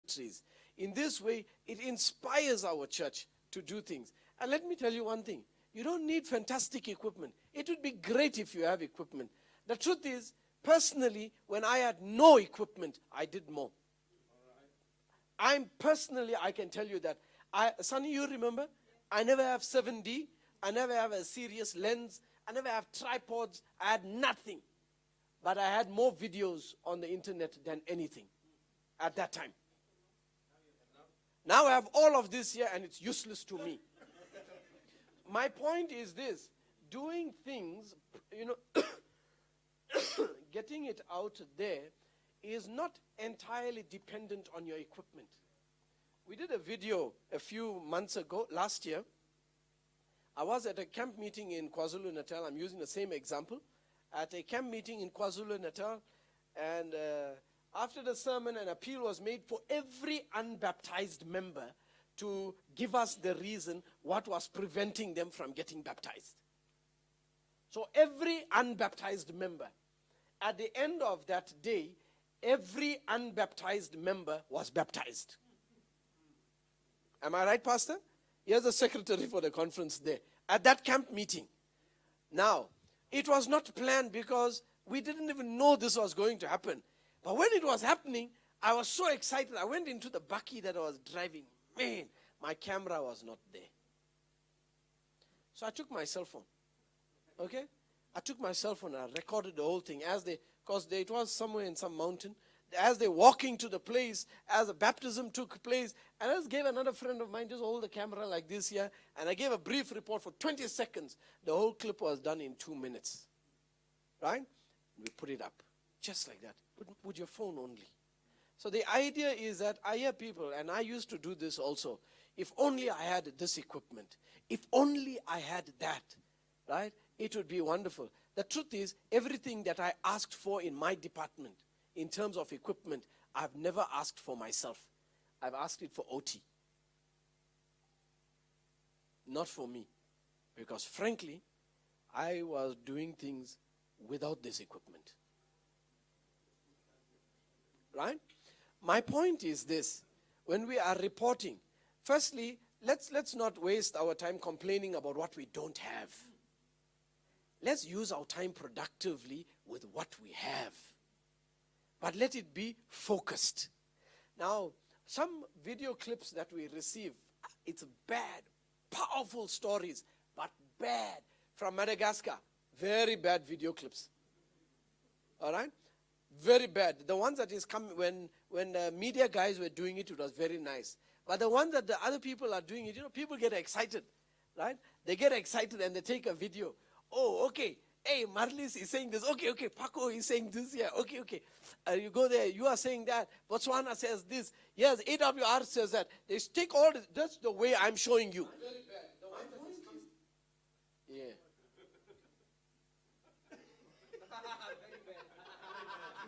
ministries. In this way, it inspires our church to do things. And let me tell you one thing. You don't need fantastic equipment. It would be great if you have equipment. The truth is, personally, when I had no equipment, I did more. I can tell you that. Sonny, you remember? I never have 7D. I never have a serious lens. I never have tripods. I had nothing. But I had more videos on the internet than anything at that time. Now I have all of this here and it's useless to me. My point is this. Doing things, getting it out there is not entirely dependent on your equipment. We did a video a few months ago, last year. I was at a camp meeting in KwaZulu-Natal. I'm using the same example. At a camp meeting in KwaZulu-Natal, and after the sermon, an appeal was made for every unbaptized member to give us the reason what was preventing them from getting baptized. So every unbaptized member, at the end of that day, every unbaptized member was baptized. Am I right, Pastor? Here's the secretary for the conference there. At that camp meeting. Now, it was not planned because we didn't even know this was going to happen. But when it was happening, I was so excited. I went into the bakkie that I was driving. Man, my camera was not there. So I took my cell phone. Okay? I took my cell phone and I recorded the whole thing because it was somewhere in some mountain. As they're walking to the place, as the baptism took place, and I just gave another friend of mine, just hold the camera like this here, and I gave a brief report for 20 seconds. The whole clip was done in 2 minutes. Right? We put it up, just like that, with your phone only. So the idea is that I hear people, and I used to do this also, if only I had this equipment, if only I had that, right, it would be wonderful. The truth is, everything that I asked for in my department, in terms of equipment, I've never asked for myself. I've asked it for OT. Not for me. Because frankly, I was doing things without this equipment. Right? My point is this. When we are reporting, firstly, let's not waste our time complaining about what we don't have. Let's use our time productively with what we have. But let it be focused. Now, some video clips that we receive, it's bad, powerful stories, but bad. From Madagascar, very bad video clips. All right? Very bad. The ones that is coming, when the media guys were doing it, it was very nice. But the ones that the other people are doing it, people get excited, right? They get excited and they take a video. Oh, okay. Hey, Marlis is saying this. Okay, Paco is saying this. Yeah, okay. You go there. You are saying that. Botswana says this. Yes, AWR says that. They take all this. That's the way I'm showing you. Very bad. The one that is coming. Yeah.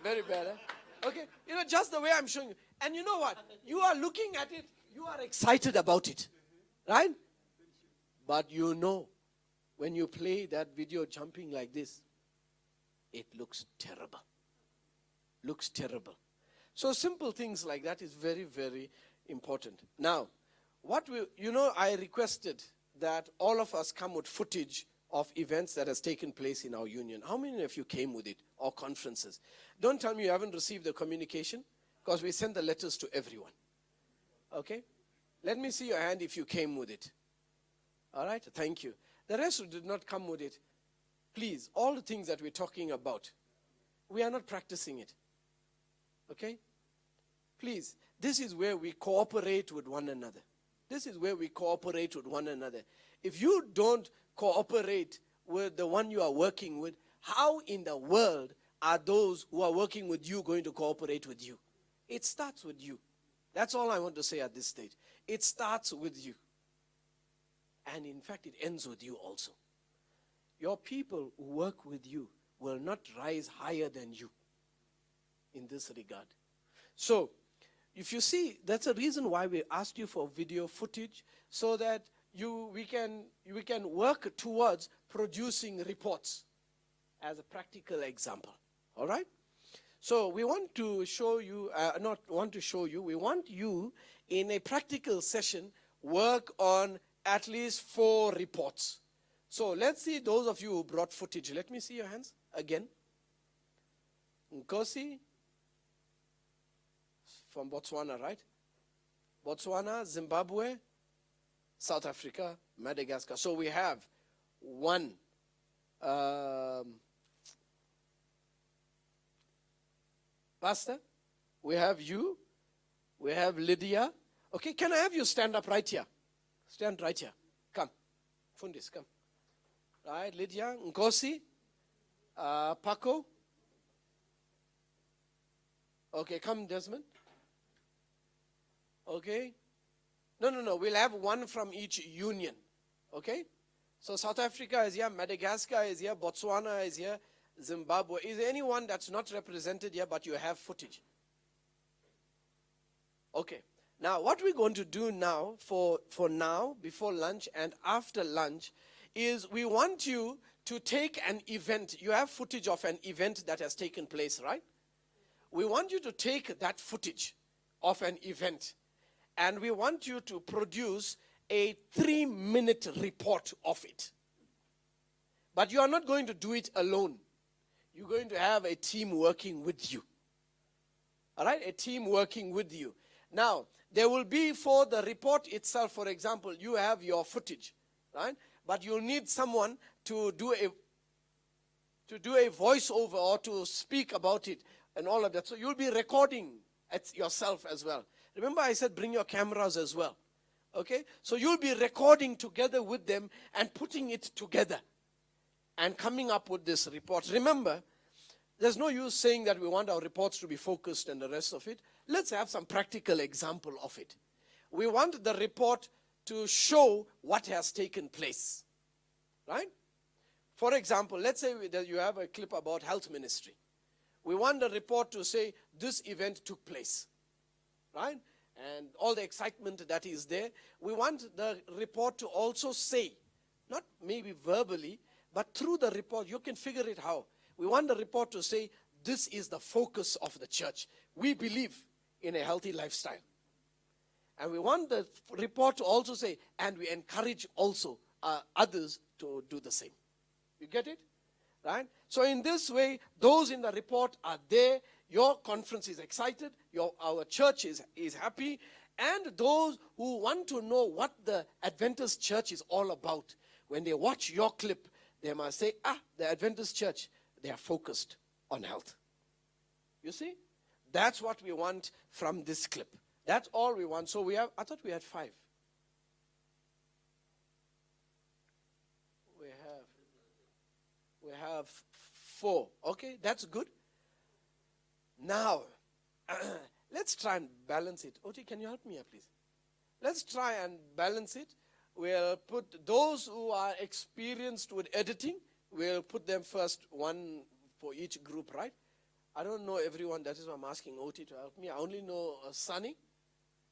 Very bad. Okay, just the way I'm showing you. And you know what? You are looking at it. You are excited about it. Right? But when you play that video jumping like this, it looks terrible. Looks terrible. So simple things like that is very, very important. Now, I requested that all of us come with footage of events that has taken place in our union. How many of you came with it, or conferences? Don't tell me you haven't received the communication, because we send the letters to everyone. Okay? Let me see your hand if you came with it. All right? Thank you. The rest who did not come with it, please, all the things that we're talking about, we are not practicing it. Okay? Please, this is where we cooperate with one another. This is where we cooperate with one another. If you don't cooperate with the one you are working with, how in the world are those who are working with you going to cooperate with you? It starts with you. That's all I want to say at this stage. It starts with you. And in fact, it ends with you also. Your people who work with you will not rise higher than you in this regard. So, if you see, that's a reason why we asked you for video footage, so that we can work towards producing reports as a practical example. All right? So we want to show you, not want to show you, we want you in a practical session work on at least 4 reports. So let's see those of you who brought footage. Let me see your hands again. Nkosi from Botswana, right? Botswana, Zimbabwe, South Africa, Madagascar. So we have 1. Pastor, we have you. We have Lydia. Okay, can I have you stand up right here? Stand right here. Come. Fundis, come. Right, Lydia, Nkosi, Paco. Okay, come, Desmond. Okay. No. We'll have 1 from each union. Okay? So South Africa is here, Madagascar is here, Botswana is here, Zimbabwe. Is there anyone that's not represented here but you have footage? Okay. Now, what we're going to do now, for now, before lunch and after lunch, is we want you to take an event. You have footage of an event that has taken place, right? We want you to take that footage of an event, and we want you to produce a 3-minute report of it. But you are not going to do it alone. You're going to have a team working with you. All right? A team working with you. Now, there will be, for the report itself, for example, you have your footage, right? But you'll need someone to do a voiceover or to speak about it and all of that. So you'll be recording it yourself as well. Remember I said bring your cameras as well. Okay? So you'll be recording together with them and putting it together and coming up with this report. Remember, there's no use saying that we want our reports to be focused and the rest of it. Let's have some practical example of it. We want the report to show what has taken place. Right? For example, let's say that you have a clip about health ministry. We want the report to say this event took place. Right? And all the excitement that is there. We want the report to also say, not maybe verbally, but through the report, you can figure it how. We want the report to say, this is the focus of the church. We believe in a healthy lifestyle. And we want the report to also say, and we encourage also others to do the same. You get it? Right? So in this way, those in the report are there. Your conference is excited. Our church is happy. And those who want to know what the Adventist church is all about, when they watch your clip, they must say, the Adventist church, they are focused on health. You see? That's what we want from this clip. That's all we want. So I thought we had 5. We have 4. Okay, that's good. Now, let's try and balance it. Oti, can you help me here, please? Let's try and balance it. We'll put those who are experienced with editing, we'll put them first, 1 for each group, right? I don't know everyone. That is why I'm asking Oti to help me. I only know Sunny.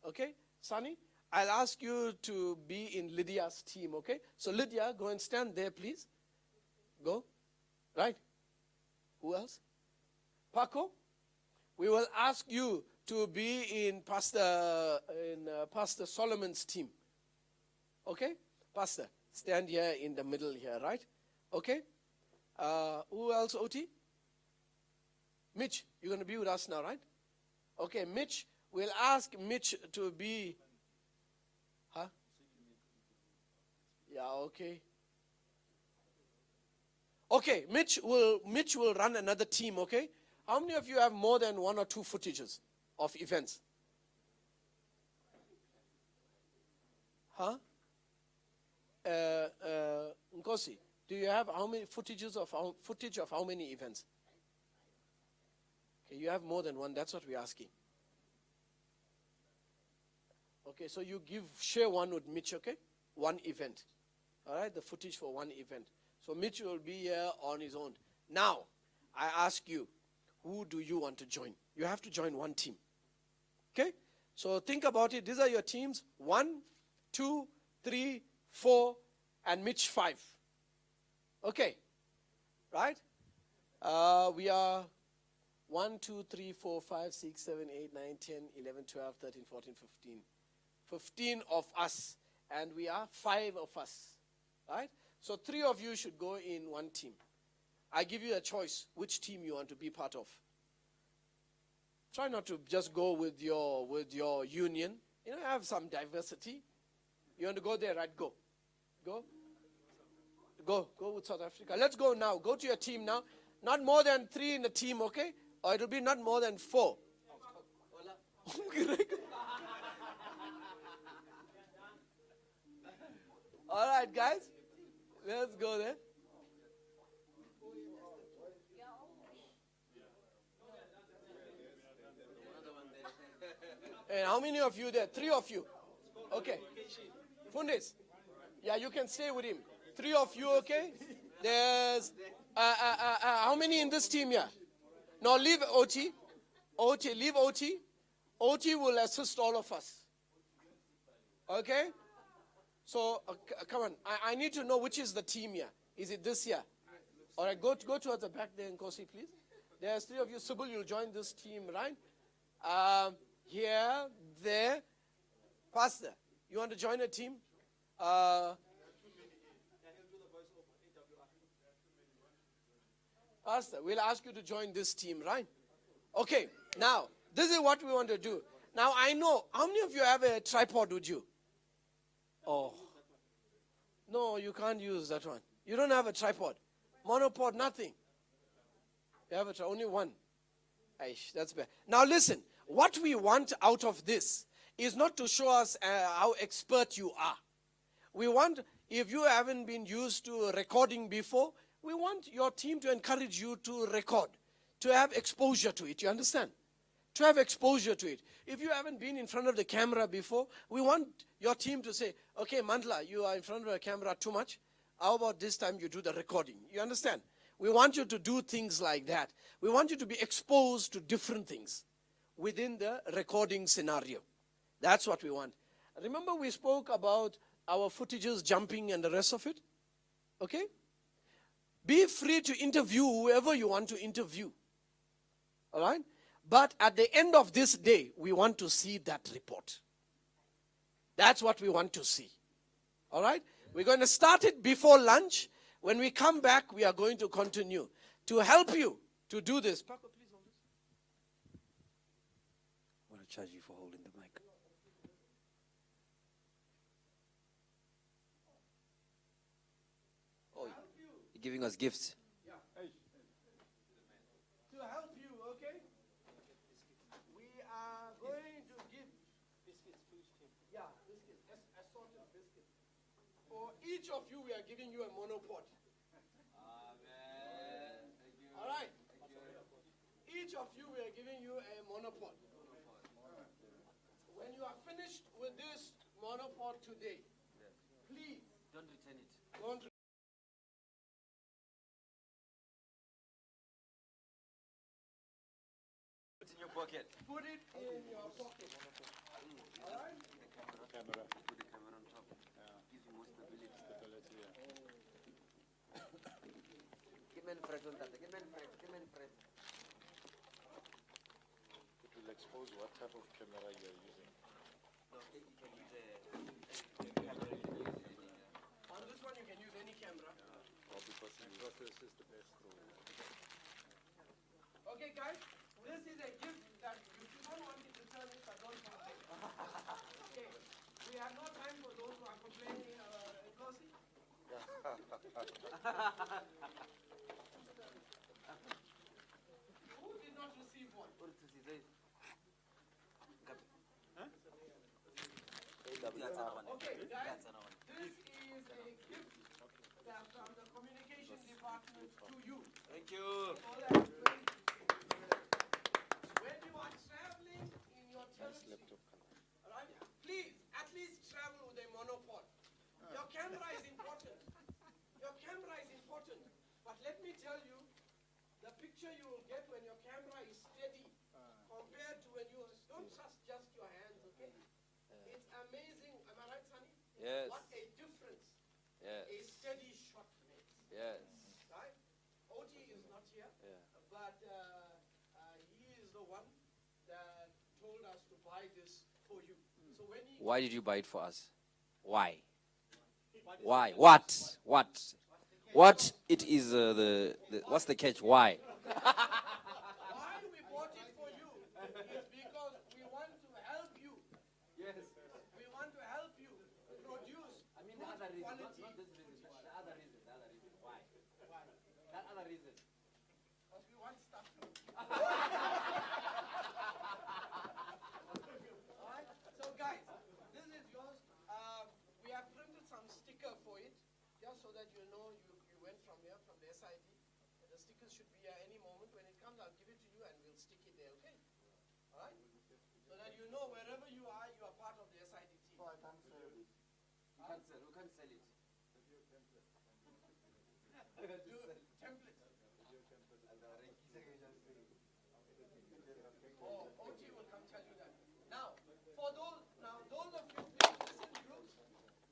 Okay, Sunny, I'll ask you to be in Lydia's team, okay? So Lydia, go and stand there, please. Go. Right? Who else? Paco, we will ask you to be in Pastor Solomon's team. Okay? Pastor, stand here in the middle here, right? Okay? Who else, Oti? Mitch, you're going to be with us now, right? Okay, Mitch, we'll ask Mitch to be... Huh? Yeah, okay. Okay, Mitch will run another team, okay? How many of you have more than 1 or 2 footages of events? Huh? Nkosi, do you have how many footage of how many events? Okay, you have more than 1. That's what we're asking. Okay, so you share 1 with Mitch, okay? 1 event. All right, the footage for 1 event. So Mitch will be here on his own. Now, I ask you, who do you want to join? You have to join 1 team. Okay? So think about it. These are your teams. 1, 2, 3, 4, and Mitch 5. Okay. Right? We are 1, 2, 3, 4, 5, 6, 7, 8, 9, 10, 11, 12, 13, 14, 15. 15 of us. And we are 5 of us. Right? So 3 of you should go in one team. I give you a choice which team you want to be part of. Try not to just go with your union. You know, have some diversity. You want to go there, right? Go. Go. Go with South Africa. Let's go now. Go to your team now. Not more than 3 in the team, okay? Or it'll be not more than 4. All right, guys. Let's go there. And how many of you there? 3 of you. Okay. Fundis. Yeah, you can stay with him. 3 of you, okay? There's how many in this team here? No, leave OT. Leave OT. OT will assist all of us. Okay? So, come on. I need to know which is the team here. Is it this here? All right, go towards the back there and Kosi, please. There's 3 of you. Sybil, you'll join this team, right? Here, there. Pastor, you want to join a team? Pastor, we'll ask you to join this team, right? Okay, now, this is what we want to do. Now, I know, how many of you have a tripod with you? Oh. No, you can't use that one. You don't have a tripod. Monopod, nothing. You have only one. Aish, that's bad. Now listen, what we want out of this is not to show us how expert you are. We want, if you haven't been used to recording before, we want your team to encourage you to record, to have exposure to it. You understand? To have exposure to it. If you haven't been in front of the camera before, we want your team to say, okay, Mandla, you are in front of the camera too much. How about this time you do the recording? You understand? We want you to do things like that. We want you to be exposed to different things within the recording scenario. That's what we want. Remember we spoke about our footages jumping and the rest of it? Okay? Be free to interview whoever you want to interview. All right? But at the end of this day, we want to see that report. That's what we want to see. All right? We're going to start it before lunch. When we come back, we are going to continue. To help you to do this. Paco, please hold this. I want to charge you for holding the mic. Oh, you're giving us gifts. Yeah. To help you, okay? We are going to give biscuits to each team. Yeah, biscuits. Assorted biscuits. For each of you, we are giving you a monopod. Amen. Thank you. All right. Each of you, we are giving you a monopod. When you are finished with this monopod today, please Don't return it. don't. Put it in your pocket. Put it in your pocket. All right? Camera. Put the camera on top. Gives you more stability. Give me fresh on that. Give me fresh. It will expose what type of camera you are using. No, you can use a camera. On this one, you can use any camera. Or because the process is the best through. Okay, guys, this is a gift that if you don't want it to turn it, don't complain. Okay, we have no time for those who are complaining. Kosi? Who did not receive one? Okay, guys, this is a gift that from the communication department to you. Thank you. So that when you are traveling in your territory, all right, please at least travel with a monopod. Your camera is important. Your camera is important. But let me tell you, the picture you will get when your camera is steady compared to when you don't trust just your hands, okay? It's amazing. Am I right, Sonny? Yes. What a difference Yes. a steady shot makes. Yes. Right? OT is not here, Yeah. but buy this for you. So when he Why did you buy it for us? Why? Why? What? What? What? It is what's the catch? Why? why we bought it for you is because we want to help you. Yes. We want to help you produce I mean, good the other reason, quality. not this reason. The other reason. The other reason. Why? That other reason. Because we want stuff. Alright? So guys, this is yours. We have printed some sticker for it, just so that you know you went from here, from the SID. The stickers should be here any moment. When it comes, I'll give it to you and we'll stick it there, okay? Alright? So that you know wherever you are part of the SID team. So I can't sell it. We can't sell it. Do template. Oh, OT will come tell you that. Now, those of you, please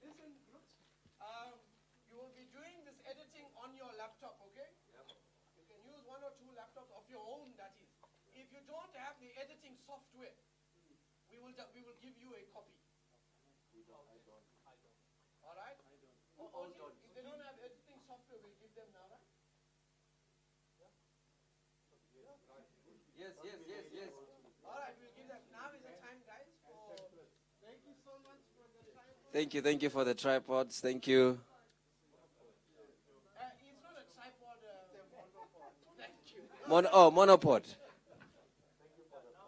listen groups. You will be doing this editing on your laptop, okay? Yep. You can use one or two laptops of your own, that is. If you don't have the editing software, we will give you a copy. I don't. All right? Or if they don't have editing software, we'll give them now, right? Yes. All right, we'll give them. Now is the time, guys. Thank you so much for the time. Thank you for the tripods. Thank you. It's not a tripod. Thank you. Monopod.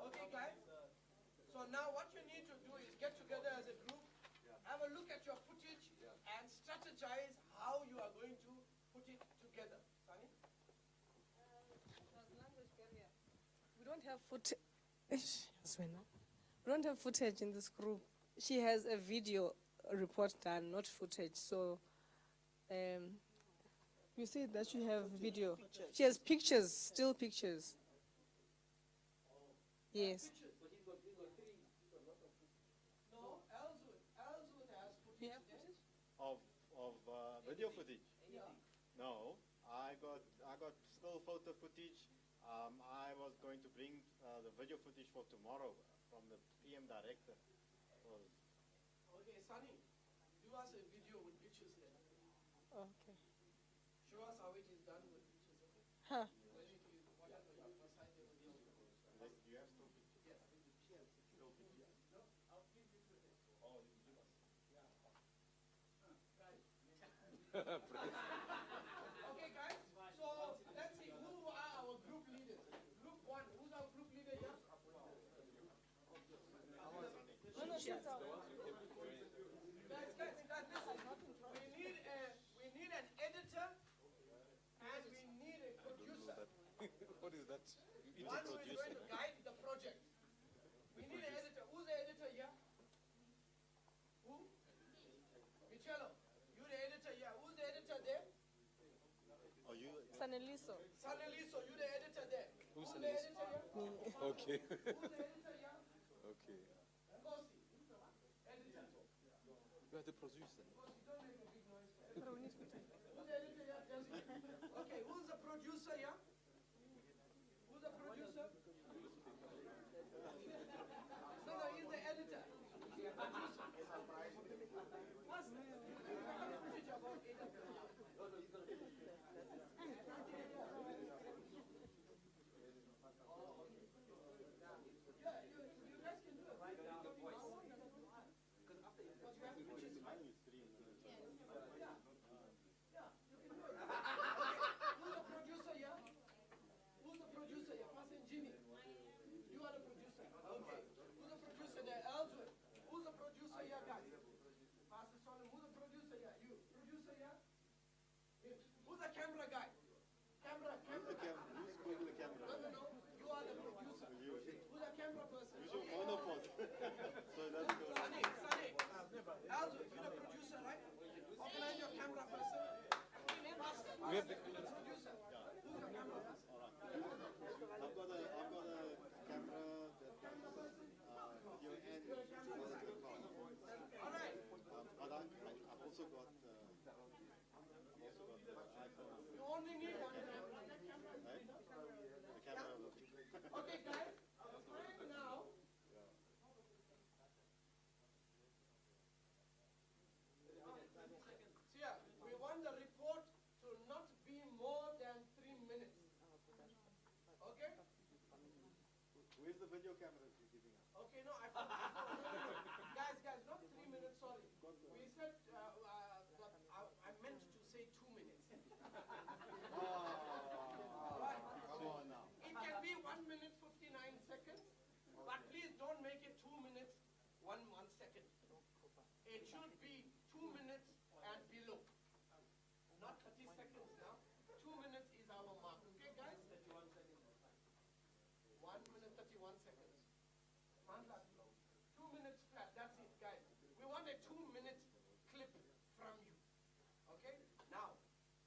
Okay, guys. So now what you need to do is get together as a group, have a look at your footage, and strategize how you are going to put it together. Sunny? We don't have footage. We don't have footage in this group. She has a video report done, not footage. So, you see that she have video. She has pictures, still pictures. Yes. No, Ellswood has footage. You have footage? Of video footage. No, I got still photo footage. I was going to bring the video footage for tomorrow from the PM director. Okay, Sunny, do us a video with pictures then. Okay. Show us how it is done with pictures, okay? Huh. Then it is whatever you decide to do. Do you have still pictures? Yes. Still pictures. No, I'll give you footage. Oh, you give us. Yeah. Right. Okay, guys. So let's see who are our group leaders. Group 1. Who's our group leader here? Guys, listen. We need an editor and we need a producer. What is that? One who is going to guide the project. We need an editor. Who's the editor here? Who? Michelo. You the editor here. Who's the editor there? Oh, you. Saneliso. Saneliso, you the editor there. Who's the editor here? Okay. Who's the editor here? Okay. Kosi. Editor. You are the producer. Kosi, don't make a big noise. Who's the editor here? Jesse? Okay, who's the producer here? Who's the producer? No, he's the editor. He's the producer. What's footage about AWS? Who's the camera guy? Camera. Who's holding the camera? No. You are the producer. Who's the camera person? Use your monopod. So let's go. Sunny. Alzo, you're the producer, right? Organize your camera person. We have the Producer. Who's your camera person? I've got a camera that your hand is the car. All right. But I've also got the iPhone. You only need one camera. That camera is Right? enough. The camera will be. Okay, guys. Our time now video cameras you're giving us? Okay, no, I forgot. Guys, not 3 minutes, sorry. We said, but I meant to say 2 minutes. Alright. Come on now. It can be 1 minute 59 seconds, but please don't make it 2 minutes 1 second. It should be 2 minutes and below. Not 30 seconds now. 2 minutes is our mark. Okay, guys? 31 seconds. 1 minute 31 seconds. 2 minutes flat. That's it, guys. We want a 2-minute clip from you. Okay? Now,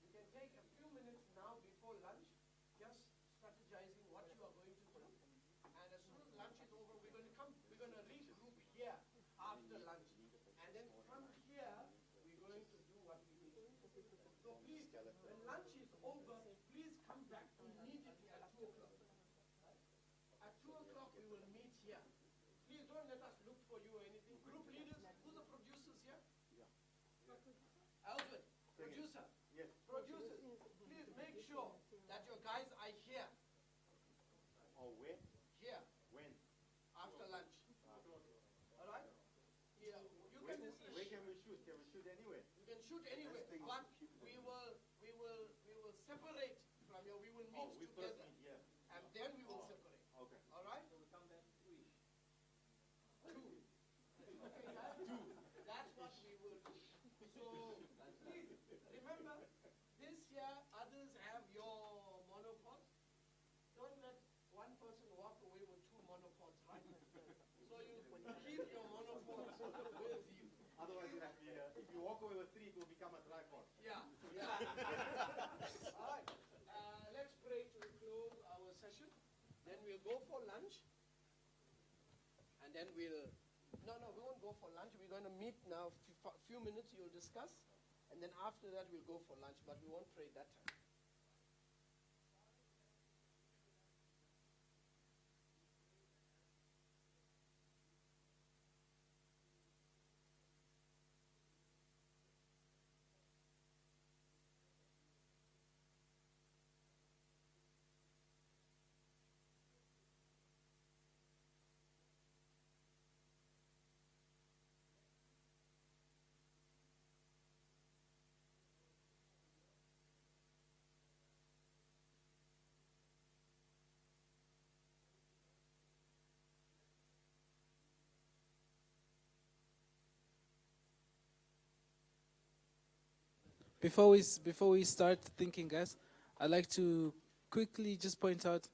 you can take a few minutes now before lunch, just strategizing what you are going to do. And as soon as lunch is over, we're going to regroup here after lunch. And then from here, we're going to do what we need. So please, when lunch is over, please come back immediately at 2 o'clock. At 2 o'clock, we will meet here. Please don't let us look for you or anything. Group leaders, who's the producers here? Alfred, producer. Yes. Producers, please make sure that your guys are here. Oh, where? Here, When? after lunch. All right? Yeah. Where can we shoot? Can we shoot anywhere? You can shoot anywhere, but we will separate from you. We will meet We first together, meet here. and then we will separate. Okay. All right? So we come back 2. Okay, guys? 2. That's what we will do. So please remember, this year others have your monopods. Don't let one person walk away with 2 monopods, right? So you keep your monopods with you. Otherwise, if you walk away with 3, it will become a tripod. Yeah. All right. Let's pray to close our session. Then we'll go for lunch. And then we won't go for lunch. We're going to meet now. Few minutes you'll discuss. And then after that, we'll go for lunch. But we won't pray that time. Before we start thinking, guys, I'd like to quickly just point out,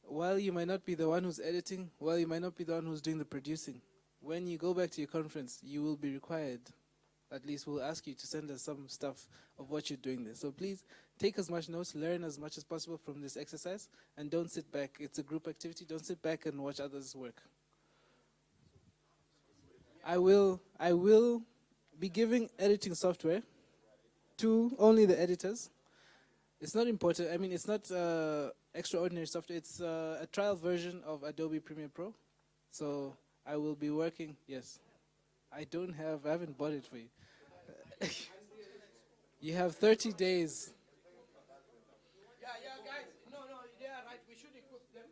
while you might not be the one who's editing, while you might not be the one who's doing the producing, when you go back to your conference, you will be required, at least we'll ask you to send us some stuff of what you're doing there. So please take as much notes, learn as much as possible from this exercise, and don't sit back. It's a group activity. Don't sit back and watch others work. I will be giving editing software to only the editors. It's not important. I mean, it's not extraordinary software. It's a trial version of Adobe Premiere Pro. So I will be working. Yes, I haven't bought it for you. You have 30 days. Yeah, guys. No, they are right. We should equip them.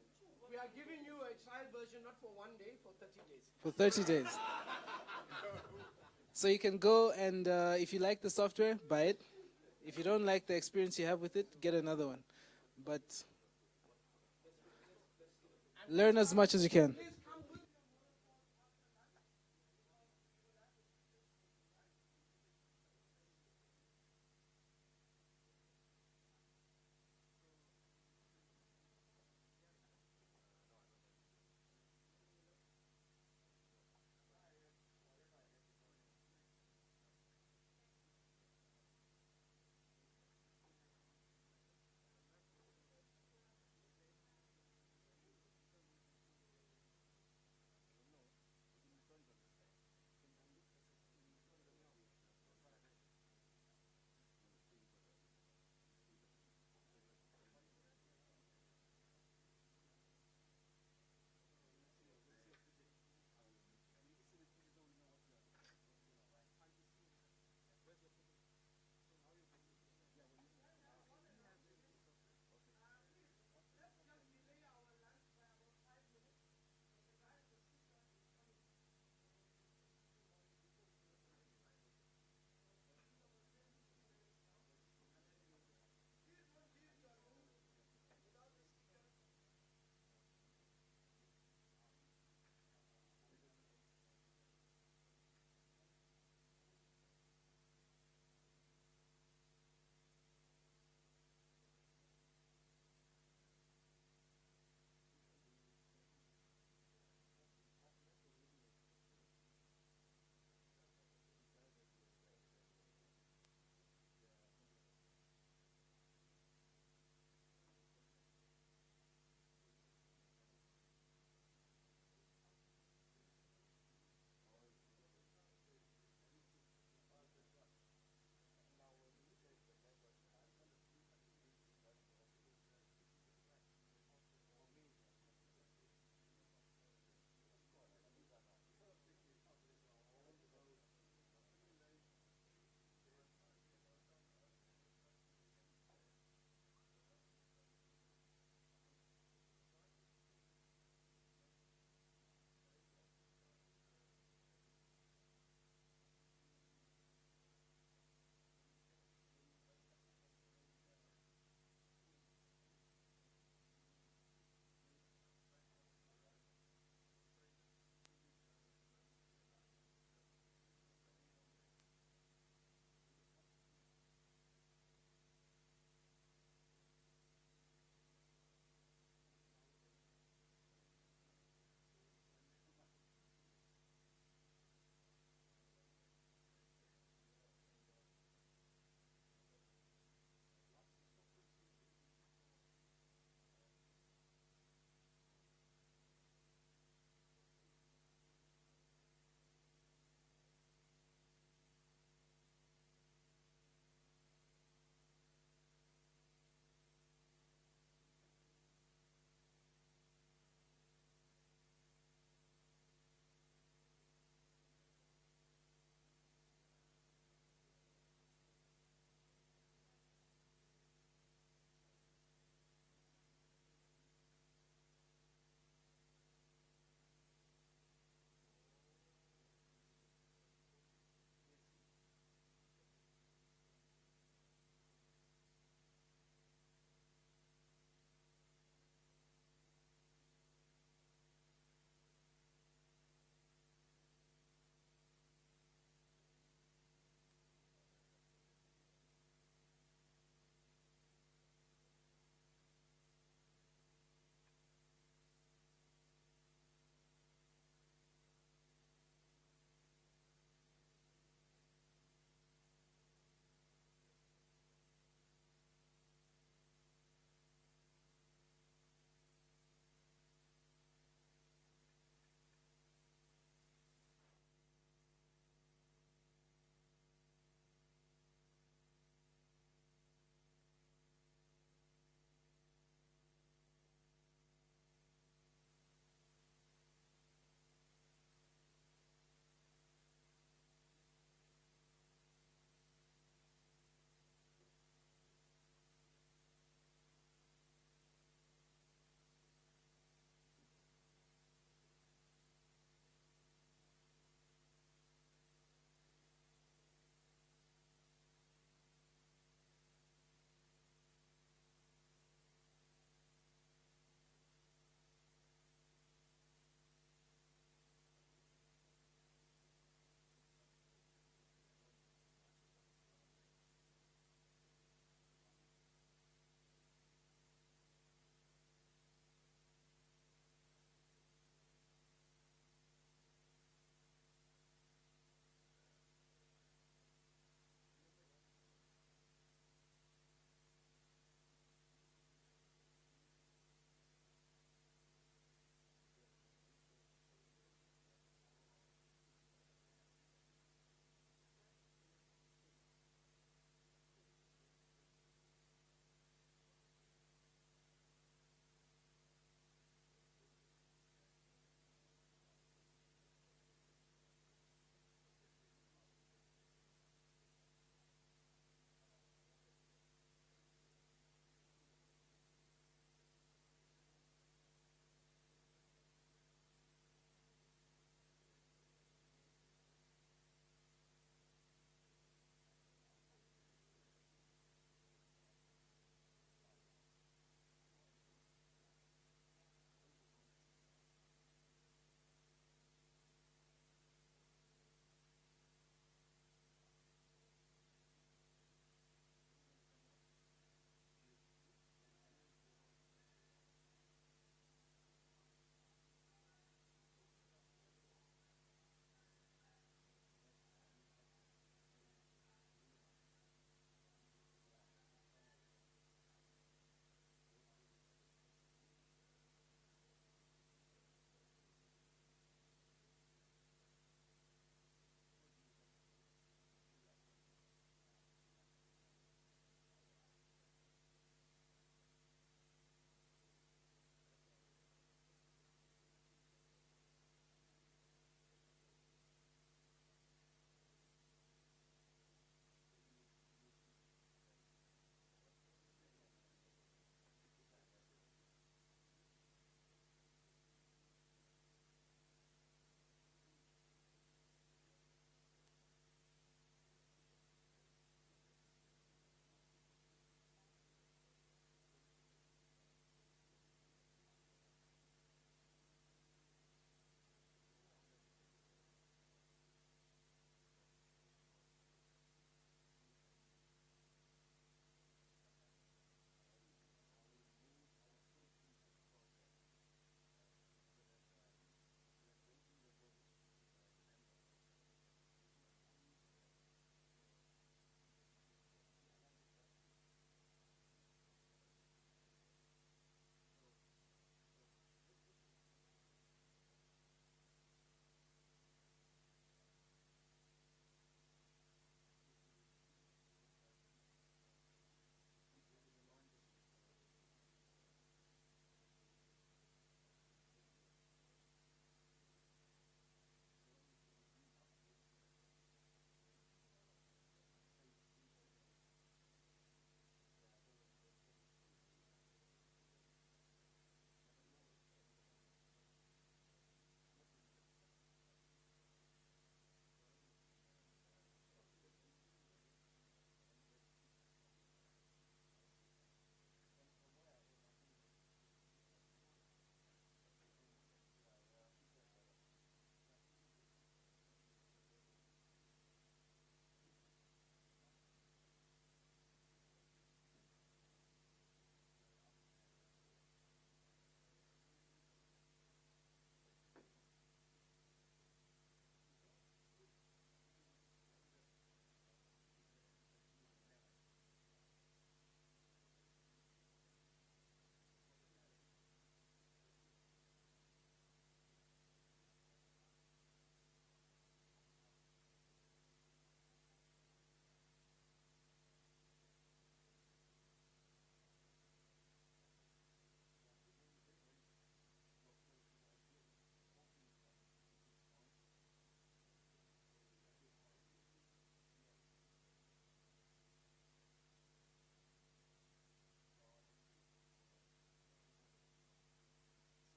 We are giving you a trial version, not for 1 day, for 30 days. For 30 days. So you can go and if you like the software, buy it. If you don't like the experience you have with it, get another one. But learn as much as you can.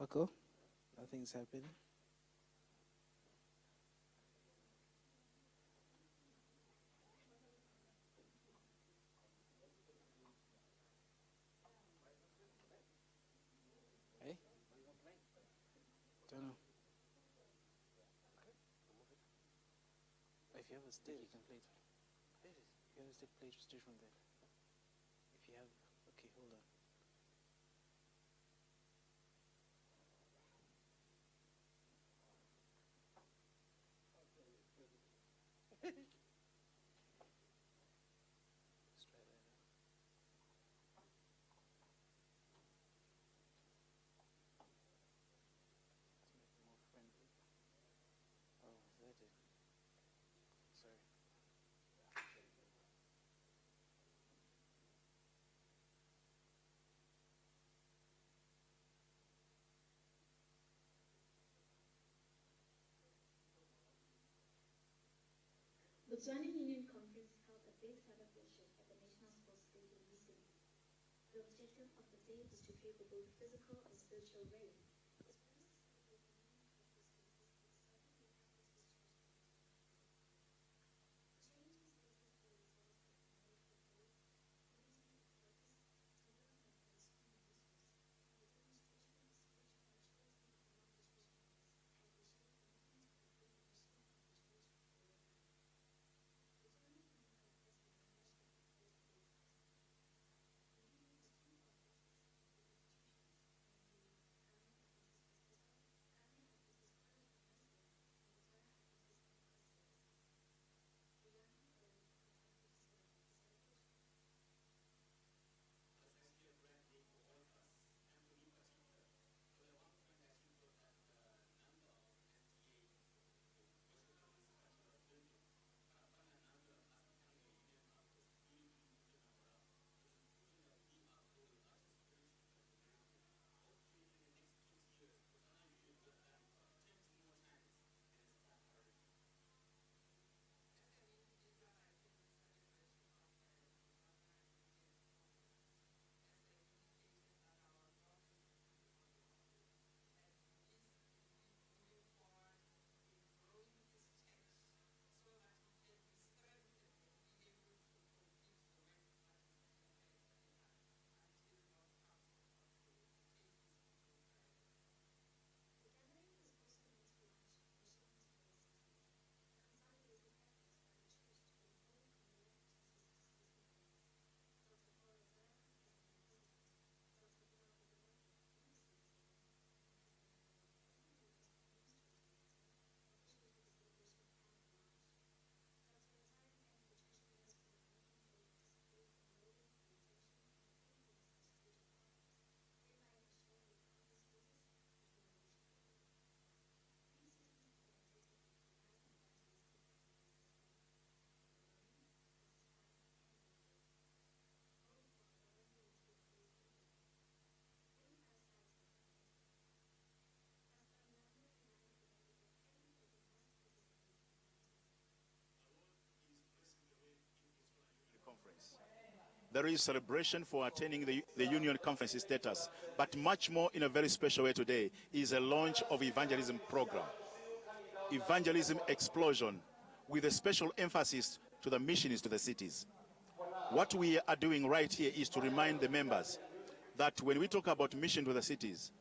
Wako? Nothing's happening. Hey? Don't know. If you have a stick, you can play it. If you have a stick, play it straight from there. If you have, okay, hold on. Let's try that out. To make it more friendly. Oh, is that it? Sorry. Botswana Union Conference held a big Sabbath worship at the National Sports Day in Houston. The objective of the day was to favor both physical and spiritual growth. Conference. There is celebration for attaining the Union Conference status, but much more in a very special way today is a launch of evangelism program. Evangelism explosion with a special emphasis to the missions to the cities. What we are doing right here is to remind the members that when we talk about mission to the cities,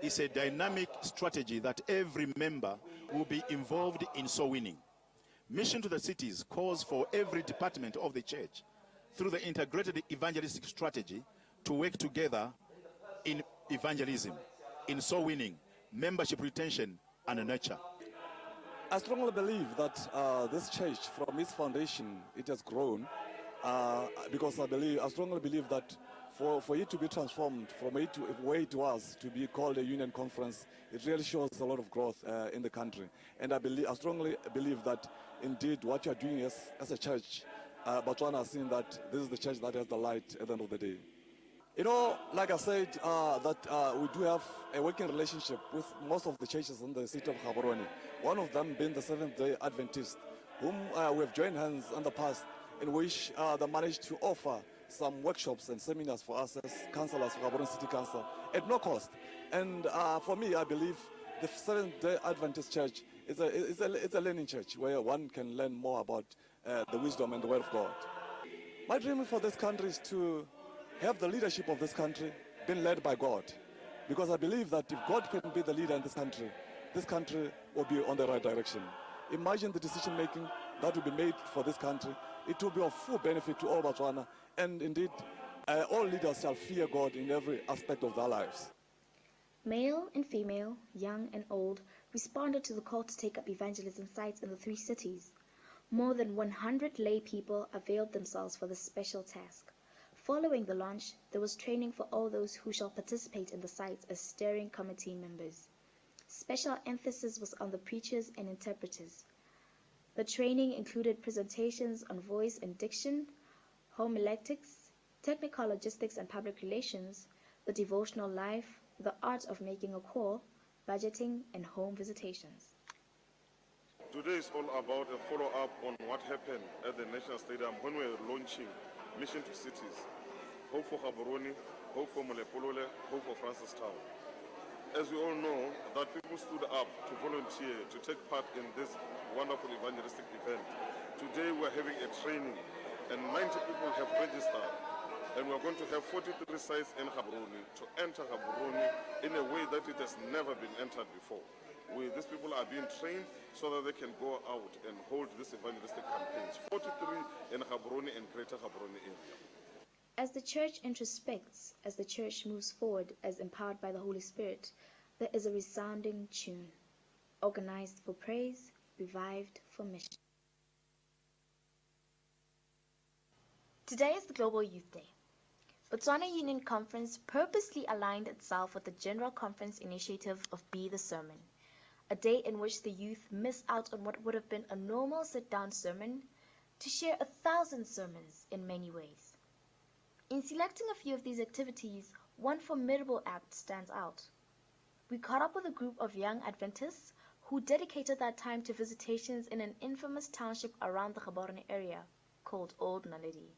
it's a dynamic strategy that every member will be involved in soul winning. Mission to the cities calls for every department of the church through the integrated evangelistic strategy to work together in evangelism, in soul winning, membership retention, and nurture. I strongly believe that this church, from its foundation, it has grown because I strongly believe that for it to be transformed from where it was to be called a union conference, it really shows a lot of growth in the country. And I strongly believe that indeed what you are doing as a church, Botswana has seen that this is the church that has the light at the end of the day. You know, like I said, we do have a working relationship with most of the churches in the city of Gaborone. One of them being the Seventh-day Adventist, whom we have joined hands in the past, in which they managed to offer some workshops and seminars for us as councillors for Gaborone City Council at no cost. And for me, I believe the Seventh-day Adventist Church is a learning church where one can learn more about the wisdom and the Word of God. My dream for this country is to have the leadership of this country being led by God. Because I believe that if God can be the leader in this country will be on the right direction. Imagine the decision making that will be made for this country. It will be of full benefit to all Botswana, and indeed all leaders shall fear God in every aspect of their lives. Male and female, young and old, responded to the call to take up evangelism sites in the 3 cities. More than 100 lay people availed themselves for this special task. Following the launch, there was training for all those who shall participate in the sites as steering committee members. Special emphasis was on the preachers and interpreters. The training included presentations on voice and diction, homiletics, technical logistics and public relations, the devotional life, the art of making a call, budgeting, and home visitations. Today is all about a follow-up on what happened at the National Stadium when we were launching Mission to Cities. Hope for Gaborone, hope for Molepolole, hope for Francistown. As we all know, that people stood up to volunteer, to take part in this wonderful evangelistic event. Today we're having a training and 90 people have registered. And we're going to have 43 sites in Gaborone to enter Gaborone in a way that it has never been entered before. These people are being trained so that they can go out and hold these evangelistic campaigns. 43 in Gaborone and Greater Gaborone area. As the church introspects, as the church moves forward as empowered by the Holy Spirit, there is a resounding tune, organized for praise, revived for mission. Today is the Global Youth Day. Botswana Union Conference purposely aligned itself with the General Conference initiative of Be the Sermon, a day in which the youth miss out on what would have been a normal sit-down sermon to share 1,000 sermons in many ways. In selecting a few of these activities, one formidable act stands out. We caught up with a group of young Adventists who dedicated that time to visitations in an infamous township around the Gaborone area called Old Naledi.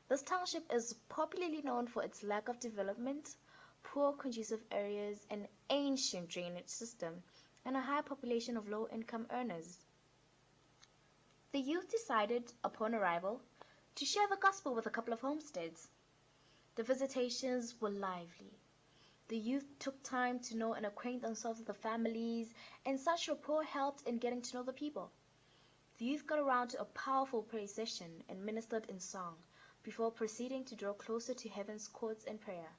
This township is popularly known for its lack of development, poor conducive areas, an ancient drainage system, and a high population of low-income earners. The youth decided, upon arrival, to share the gospel with a couple of homesteads. The visitations were lively. The youth took time to know and acquaint themselves with the families, and such rapport helped in getting to know the people. The youth got around to a powerful prayer session and ministered in song, before proceeding to draw closer to heaven's courts in prayer.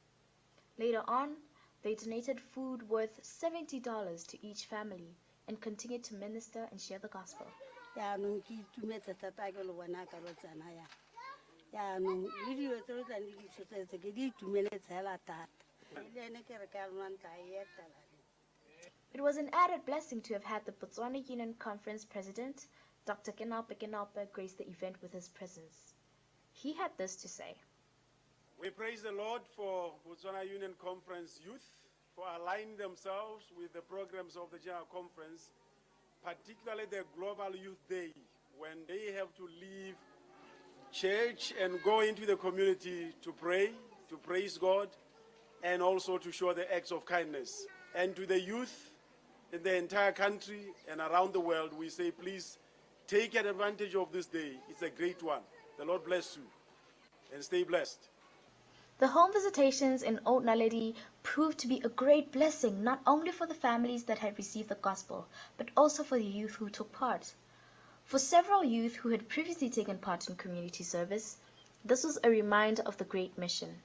Later on, they donated food worth $70 to each family and continued to minister and share the gospel. It was an added blessing to have had the Botswana Union Conference President, Dr. Kenalpe, grace the event with his presence. He had this to say. We praise the Lord for Botswana Union Conference youth for aligning themselves with the programs of the General Conference, particularly the Global Youth Day, when they have to leave church and go into the community to pray, to praise God, and also to show the acts of kindness. And to the youth in the entire country and around the world, we say, please take advantage of this day. It's a great one. The Lord bless you and stay blessed. The home visitations in Old Naledi proved to be a great blessing, not only for the families that had received the gospel, but also for the youth who took part. For several youth who had previously taken part in community service, this was a reminder of the Great Mission,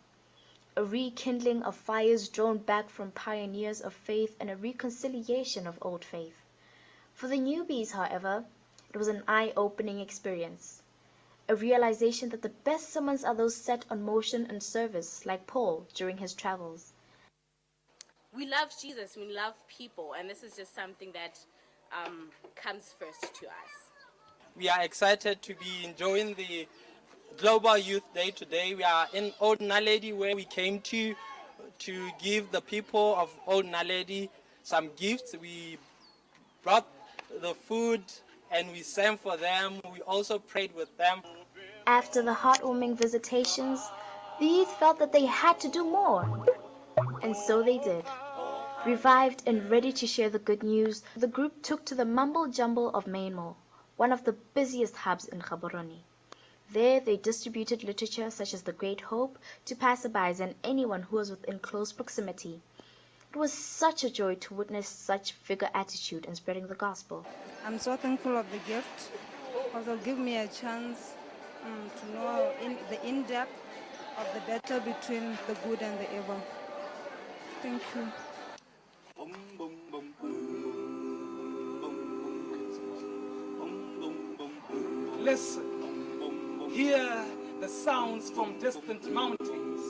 a rekindling of fires drawn back from pioneers of faith and a reconciliation of old faith. For the newbies, however, it was an eye-opening experience. A realization that the best sermons are those set on motion and service, like Paul during his travels. We love Jesus, we love people, and this is just something that comes first to us. We are excited to be enjoying the Global Youth Day today. We are in Old Naledi, where we came to give the people of Old Naledi some gifts. We brought the food and we sang for them. We also prayed with them. After the heartwarming visitations, the youth felt that they had to do more. And so they did. Revived and ready to share the good news, the group took to the mumble jumble of Mainmore, one of the busiest hubs in Gaborone. There they distributed literature such as The Great Hope to passerbys and anyone who was within close proximity. It was such a joy to witness such vigor attitude in spreading the gospel. I'm so thankful of the gift because it'll give me a chance to know the in-depth of the battle between the good and the evil. Thank you. Listen, hear the sounds from distant mountains.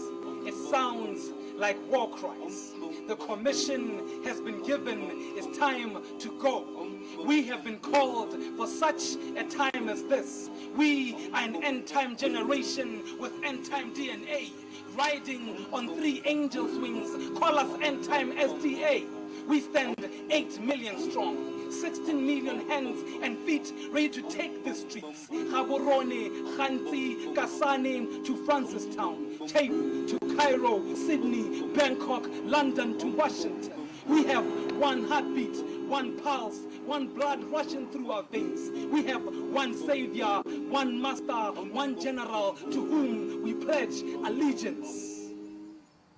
It sounds like war cries. The commission has been given. It's time to go. We have been called for such a time as this. We are an end-time generation with end-time DNA, riding on 3 angels' wings. Call us end-time SDA. We stand 8 million strong, 16 million hands and feet ready to take the streets. Gaborone, Khanti, Kasane to Francistown, Cape to Cairo, Sydney, Bangkok, London to Washington. We have one heartbeat, one pulse, one blood rushing through our veins. We have one savior, one master, one general to whom we pledge allegiance.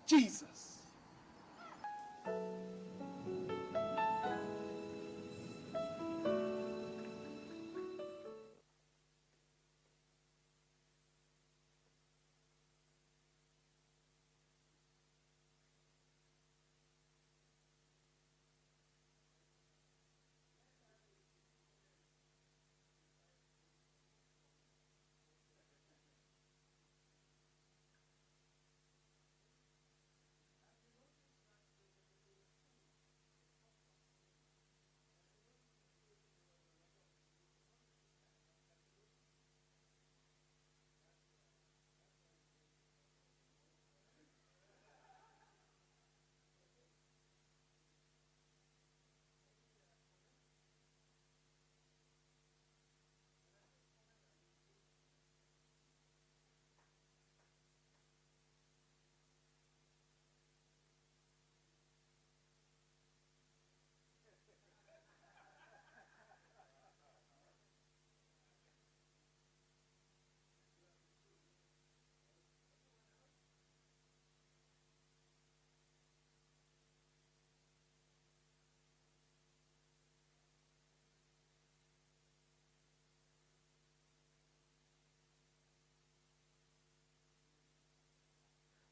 Jesus.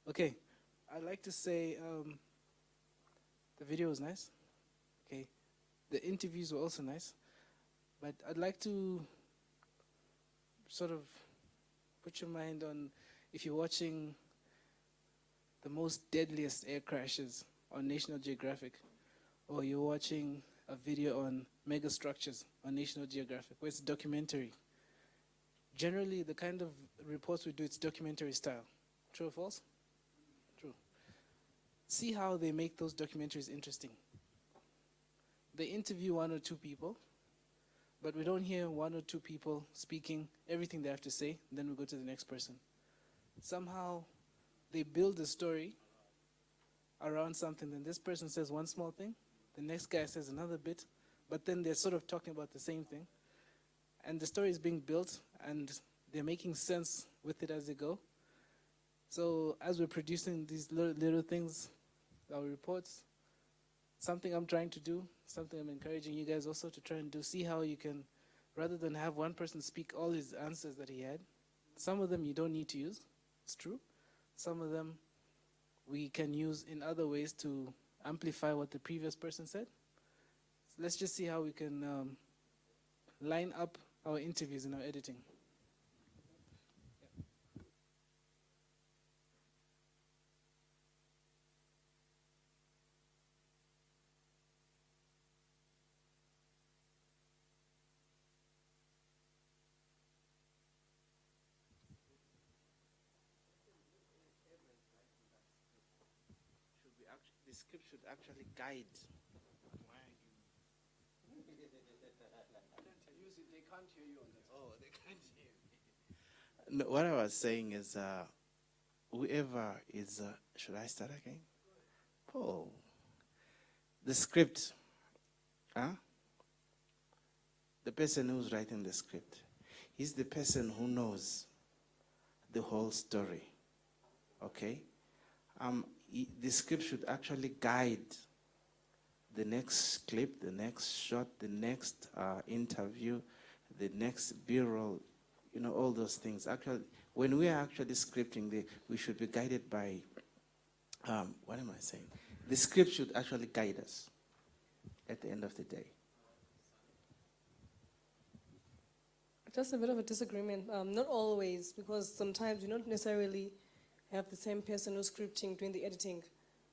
Okay, I'd like to say the video was nice. Okay, the interviews were also nice, but I'd like to sort of put your mind on if you're watching the most deadliest air crashes on National Geographic, or you're watching a video on mega structures on National Geographic, where it's a documentary. Generally, the kind of reports we do, it's documentary style. True or false? True. See how they make those documentaries interesting. They interview 1 or 2 people, but we don't hear 1 or 2 people speaking everything they have to say, then we go to the next person. Somehow, they build a story around something, then this person says one small thing, the next guy says another bit, but then they're sort of talking about the same thing. And the story is being built, and they're making sense with it as they go. So as we're producing these little things, our reports, something I'm trying to do, something I'm encouraging you guys also to try and do, see how you can, rather than have one person speak all his answers that he had, some of them you don't need to use, it's true. Some of them we can use in other ways to amplify what the previous person said. So let's just see how we can line up our interviews and our editing. The script should actually guide. Why are you? They can't hear you on that. Oh, they can't hear me. No, what I was saying is, whoever is, should I start again? Oh, the script, huh? The person who's writing the script, he's the person who knows the whole story, okay? The script should actually guide the next clip, the next shot, the next interview, the next B-roll, you know, all those things. Actually, when we are actually scripting, we should be guided by, what am I saying? The script should actually guide us at the end of the day. Just a bit of a disagreement. Not always, because sometimes you don't necessarily have the same person who's scripting doing the editing.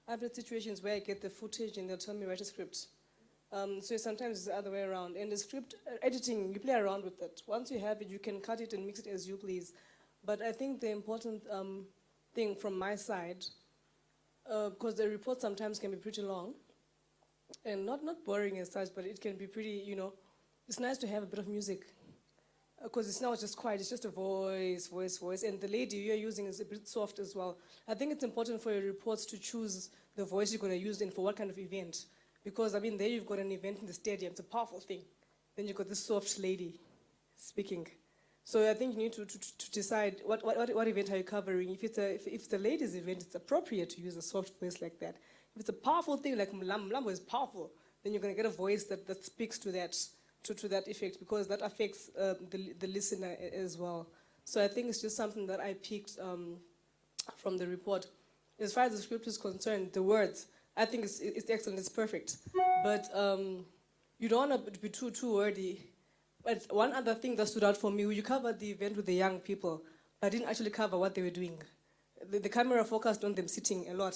I've had situations where I get the footage and they'll tell me write a script. So sometimes it's the other way around. And the script editing, you play around with it. Once you have it, you can cut it and mix it as you please. But I think the important thing from my side, because the report sometimes can be pretty long, and not boring as such, but it can be pretty, you know, it's nice to have a bit of music. Because it's not just quiet, it's just a voice. And the lady you're using is a bit soft as well. I think it's important for your reports to choose the voice you're going to use and for what kind of event. Because, I mean, there you've got an event in the stadium, it's a powerful thing. Then you've got this soft lady speaking. So I think you need to decide what event are you covering. If it's a ladies' event, it's appropriate to use a soft voice like that. If it's a powerful thing, like Mlambo is powerful, then you're going to get a voice that speaks to that. To that effect, because that affects the listener as well. So I think it's just something that I picked from the report. As far as the script is concerned, the words, I think it's excellent, it's perfect. But you don't want to be too wordy. But one other thing that stood out for me, you covered the event with the young people, but didn't actually cover what they were doing. The camera focused on them sitting a lot.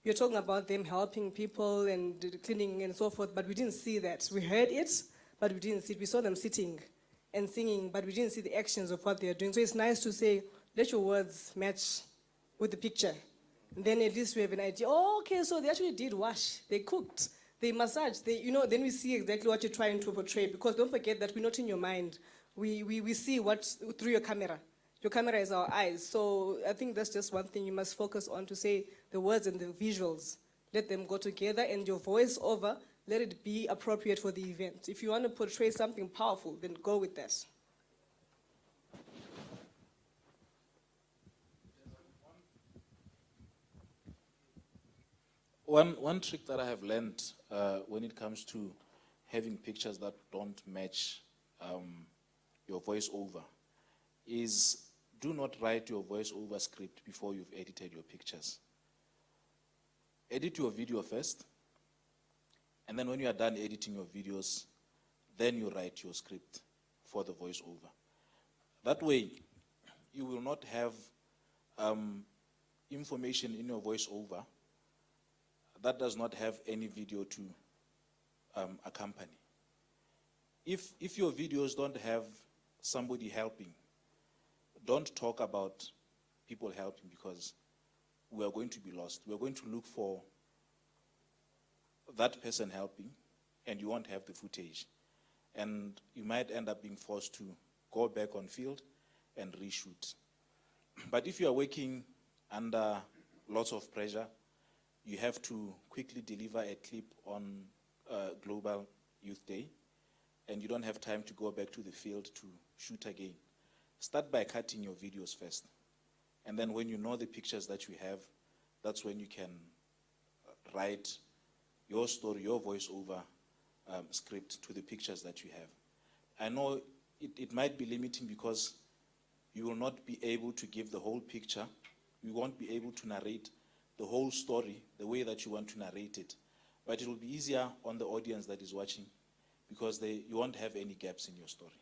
You're talking about them helping people and cleaning and so forth, but we didn't see that. We heard it, but we didn't see it. We saw them sitting and singing, but we didn't see the actions of what they are doing. So it's nice to say, let your words match with the picture. And then at least we have an idea. Oh, okay, so they actually did wash. They cooked. They massaged. Then we see exactly what you're trying to portray. Because don't forget that we're not in your mind. We see what's through your camera. Your camera is our eyes. So I think that's just one thing you must focus on, to say the words and the visuals. Let them go together, and your voice over, let it be appropriate for the event. If you want to portray something powerful, then go with that. One trick that I have learned when it comes to having pictures that don't match your voiceover is, do not write your voiceover script before you've edited your pictures. Edit your video first, and then when you are done editing your videos, then you write your script for the voiceover. That way, you will not have information in your voiceover that does not have any video to accompany. If your videos don't have somebody helping, don't talk about people helping, because we are going to be lost. We are going to look for that person helping, and you won't have the footage. And you might end up being forced to go back on field and reshoot. But if you are working under lots of pressure, you have to quickly deliver a clip on Global Youth Day, and you don't have time to go back to the field to shoot again. Start by cutting your videos first. And then when you know the pictures that you have, that's when you can write your story, your voiceover script to the pictures that you have. I know it might be limiting because you will not be able to give the whole picture. You won't be able to narrate the whole story the way that you want to narrate it. But it will be easier on the audience that is watching, because you won't have any gaps in your story.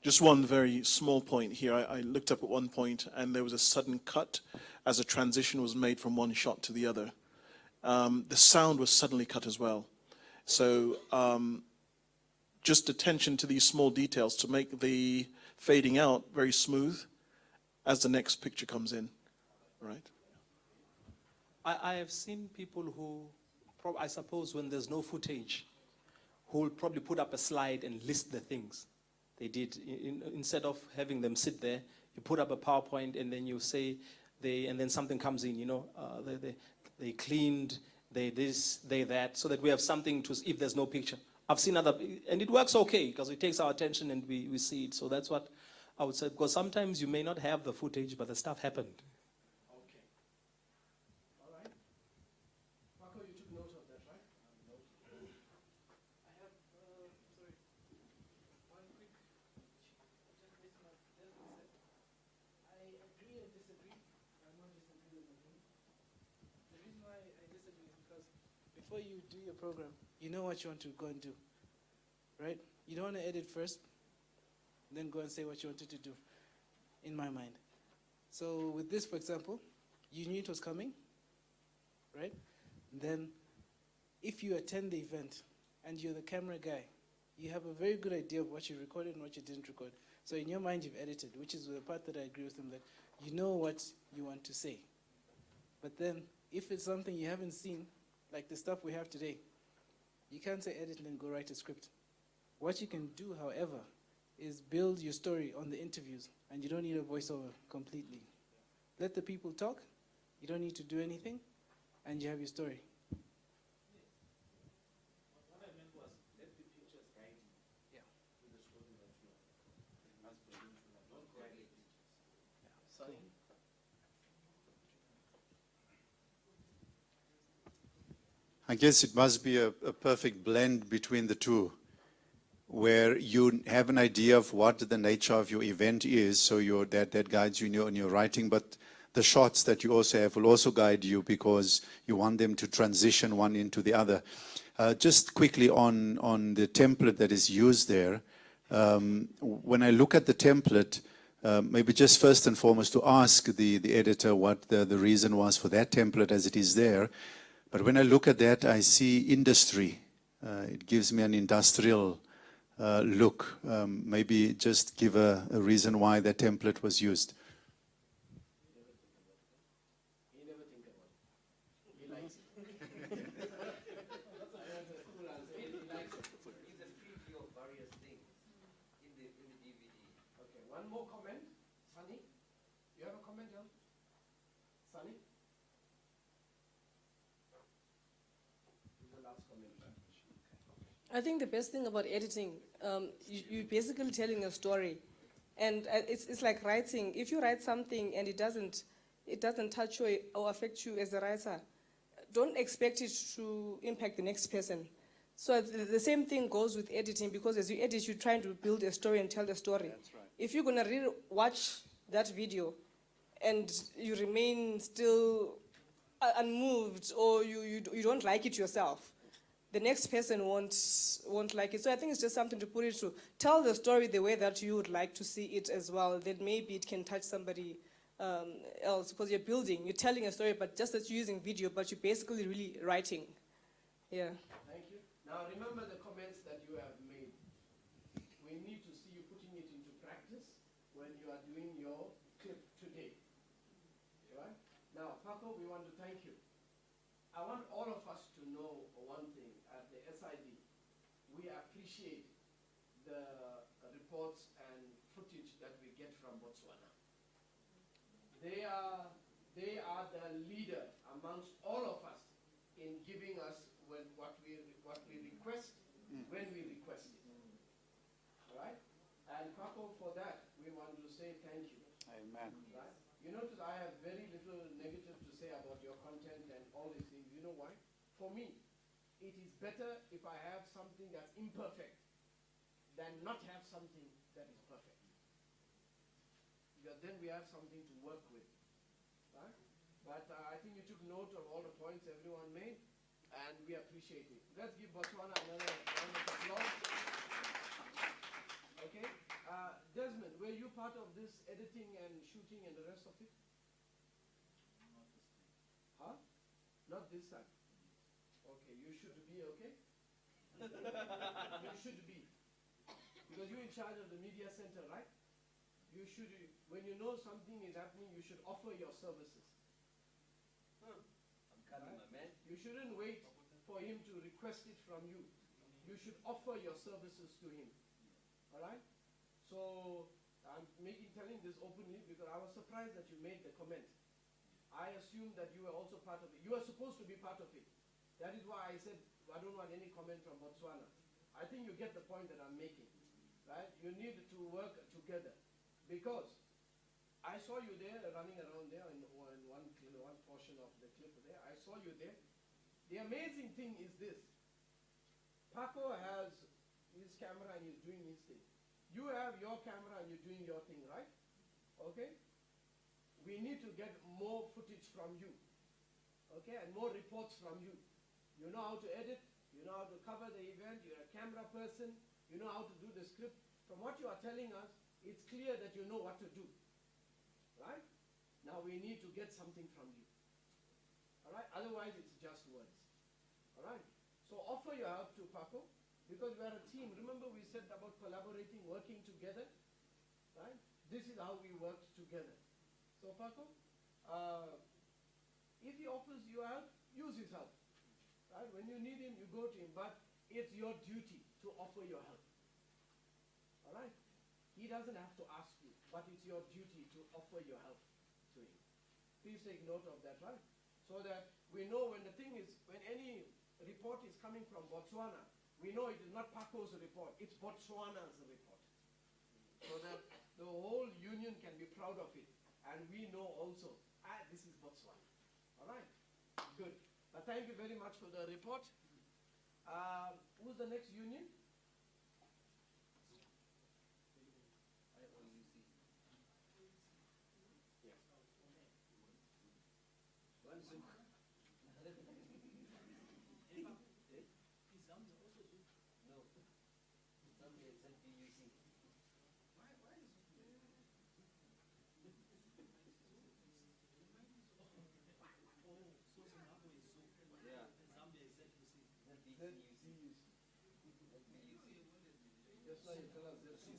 Just one very small point here. I looked up at one point and there was a sudden cut as a transition was made from one shot to the other. The sound was suddenly cut as well. So just attention to these small details to make the fading out very smooth as the next picture comes in, right? I have seen people who, I suppose when there's no footage, who will probably put up a slide and list the things. they did. Instead of having them sit there, you put up a PowerPoint and then you say, and then something comes in, they cleaned, they this, they that, so that we have something to, if there's no picture. I've seen other, and it works okay because it takes our attention and we see it. So that's what I would say, because sometimes you may not have the footage, but the stuff happened. Okay. All right. Paco, you took note of that, right? I have, sorry, one quick, just based on what Desmond said. I agree and disagree. I'm not disagreeing with him. The reason why I disagree is because before you do your program, you know what you want to go and do, right? You don't want to edit first, then go and say what you wanted to do, in my mind. So with this, for example, you knew it was coming, right? Then if you attend the event and you're the camera guy, you have a very good idea of what you recorded and what you didn't record. So in your mind, you've edited, which is the part that I agree with him, that you know what you want to say. But then if it's something you haven't seen, like the stuff we have today, you can't say edit and then go write a script. What you can do, however, is build your story on the interviews, and you don't need a voiceover completely. Let the people talk, you don't need to do anything, and you have your story. What I meant was, let the pictures guide you to the story that you are aspiring to have. Don't create pictures. Sorry. I guess it must be a perfect blend between the two, where you have an idea of what the nature of your event is, so that guides you in your writing, but the shots that you also have will also guide you because you want them to transition one into the other. Just quickly on the template that is used there, when I look at the template, maybe just first and foremost to ask the editor what the reason was for that template as it is there. But when I look at that, I see industry. It gives me an industrial look. Maybe just give a reason why that template was used. He never think about it. He likes it. He likes it. It's a preview of various things in the DVD. Okay, one more comment. Sunny, you have a comment, John? Sunny? The last comment, right? I think the best thing about editing, you're basically telling a story, and it's like writing. If you write something and it doesn't touch you or affect you as a writer, don't expect it to impact the next person. So the same thing goes with editing, because as you edit, you're trying to build a story and tell the story. That's right. If you're gonna really watch that video and you remain still unmoved, or you don't like it yourself, the next person won't like it. So I think it's just something to put it through. Tell the story the way that you would like to see it as well. Then maybe it can touch somebody else, because you're telling a story, but just that you're using video, but you're basically really writing. Yeah. Thank you. Now remember the comments that you have made. We need to see you putting it into practice when you are doing your clip today. Right? Now, Paco, we want to thank you. I want all of us to know one thing. At the SID, we appreciate the reports and footage that we get from Botswana. They are the leader amongst all of us in giving us what we request when we request it. All right? And Paco, for that, we want to say thank you. Amen. Right? You notice I have very little negative to say about your content and all these things. You know why? For me, it is better if I have something that's imperfect than not have something that is perfect. Because then we have something to work with. Right? But I think you took note of all the points everyone made, and we appreciate it. Let's give Botswana another round of applause. Okay? Desmond, were you part of this editing and shooting and the rest of it? Huh? Not this time. Okay, you should be, okay? You should be. Because you're in charge of the media center, right? You should, when you know something is happening, you should offer your services. I'm coming, my man. You shouldn't wait for him to request it from you. You should offer your services to him. All right? So I'm telling this openly because I was surprised that you made the comment. I assumed that you were also part of it. You are supposed to be part of it. That is why I said I don't want any comment from Botswana. I think you get the point that I'm making, right? You need to work together because I saw you there running around there in one portion of the clip there. I saw you there. The amazing thing is this. Paco has his camera and he's doing his thing. You have your camera and you're doing your thing, right? Okay? We need to get more footage from you, okay, and more reports from you. You know how to edit, you know how to cover the event, you're a camera person, you know how to do the script. From what you are telling us, it's clear that you know what to do, right? Now we need to get something from you, all right? Otherwise, it's just words, all right? So offer your help to Paco, because we are a team. Remember we said about collaborating, working together, right? This is how we work together. So Paco, if he offers you help, use his help. Right? When you need him, you go to him. But it's your duty to offer your help. All right? He doesn't have to ask you, but it's your duty to offer your help to him. Please take note of that, right? So that we know when any report is coming from Botswana, we know it is not Paco's report, it's Botswana's report. So that the whole union can be proud of it. And we know also, this is Botswana. All right? Good. But thank you very much for the report. Who's the next union? Just now you tell us ZCC.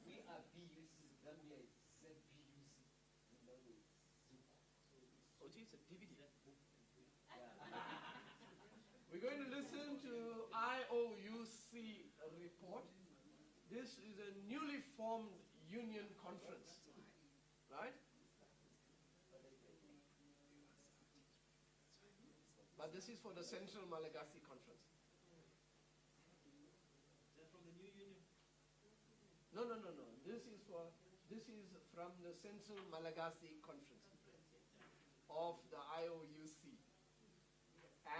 We are BUC. Zambia is ZBUC. Zimbabwe is ZUC. Oh, gee, it's a DVD. We're going to listen to IOUC report. This is a newly formed union conference, right? But this is for the Central Malagasy Conference. No. This is from the Central Malagasy Conference of the IOUC.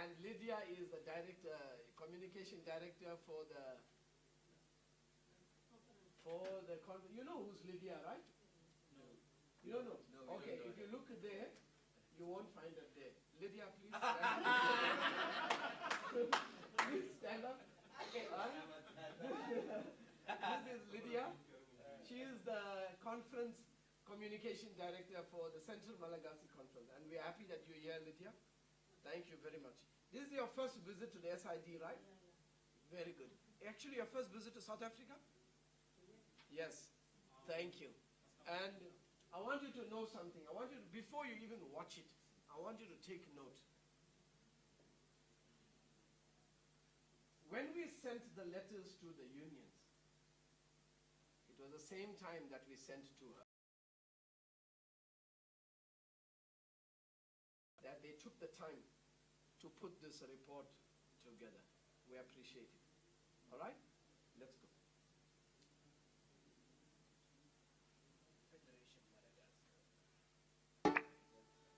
And Lydia is the director, communication director for the conference. You know who's Lydia, right? No. You don't know? No, okay, if you look there, you won't find her there. Lydia, please stand up. Please stand up. This is Lydia. She is the conference communication director for the Central Malagasy Conference. And we're happy that you're here, Lydia. Thank you very much. This is your first visit to the SID, right? Yeah. Very good. Actually, your first visit to South Africa? Yes. Thank you. And I want you to know something. I want you to, before you even watch it, I want you to take note. When we sent the letters to the unions, it was the same time that we sent to her. That they took the time to put this report together. We appreciate it. All right? Let's go.